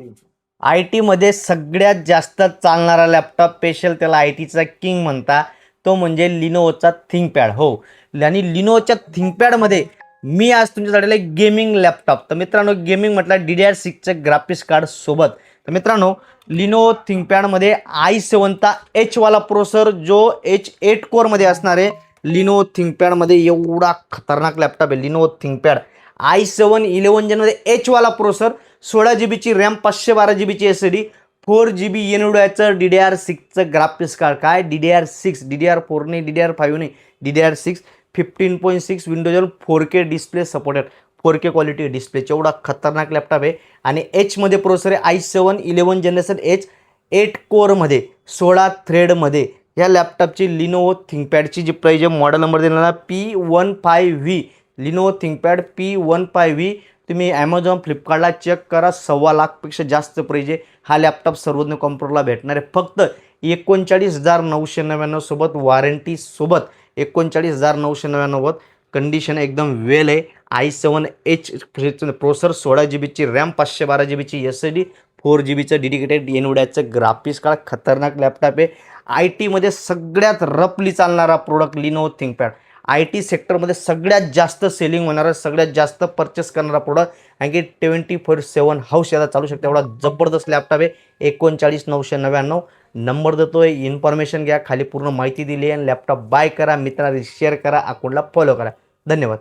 I टीमध्ये सगळ्यात जास्त चालणारा लॅपटॉप स्पेशल त्याला आय टीचा किंग म्हणता तो म्हणजे लिनोवोचा थिंकपॅड. हो, आणि लिनोवोच्या थिंकपॅडमध्ये मी आज तुमच्यासाठी एक गेमिंग लॅपटॉप. तर मित्रांनो, गेमिंग म्हटलं DDR6चं ग्राफिक्स कार्ड सोबत. तर मित्रांनो, लिनोवो थिंकपॅडमध्ये i7चा एचवाला प्रोसेसर जो H8 कोरमध्ये असणार आहे. लिनोवो थिंकपॅडमध्ये एवढा खतरनाक लॅपटॉप आहे लिनोवो थिंकपॅड. i7 11 जनमध्ये एचवाला processor, 16 GB RAM, 512 GB SSD, 4 GB एनविडियाचं DDR6चं ग्राफिक्स कार्ड. काय DDR6, DDR4 नाही, DDR5 नाही, DDR6, 15.6 Windows 4K display supported, 4K quality डिस्प्लेचा एवढा खतरनाक लॅपटॉप आहे. आणि एचमध्ये प्रोसेसर आहे i7 11 जनरेशन H8 कोरमध्ये, 16 थ्रेडमध्ये. या लॅपटॉपची लिनोवो थिंकपॅडची जी प्राईज आहे, मॉडेल नंबर दिलेला P15V, लिनोवो थिंकपॅड P15V. तुम्ही ॲमेझॉन फ्लिपकार्टला चेक करा, 1.25 लाखपेक्षा जास्त प्राईज आहे. हा लॅपटॉप सर्वज्ञ कॉम्प्युटरला भेटणार आहे फक्त 39,999 सोबत, वॉरंटी सोबत. 39,999, कंडिशन एकदम वेल आहे. i7H processor, 16 GB RAM, 512 GB SSD, 4 GB dedicated एनविडियाचं ग्राफिक्स कार्ड. खतरनाक लॅपटॉप आहे. आय टीमध्ये सगळ्यात रफली चालणारा product Lenovo ThinkPad. IT सेक्टरमध्ये सगळ्यात जास्त सेलिंग होणारा, सगळ्यात जास्त परचेस करणारा प्रोडक्ट. आणखी 24/7 हाऊस याला चालू शकते एवढा जबरदस्त लॅपटॉप आहे. 39,999 नंबर देतोय. इन्फॉर्मेशन घ्या, खाली पूर्ण माहिती दिली आहे. लॅपटॉप बाय करा, मित्रांनी शेअर करा, अकाउंटला फॉलो करा. धन्यवाद.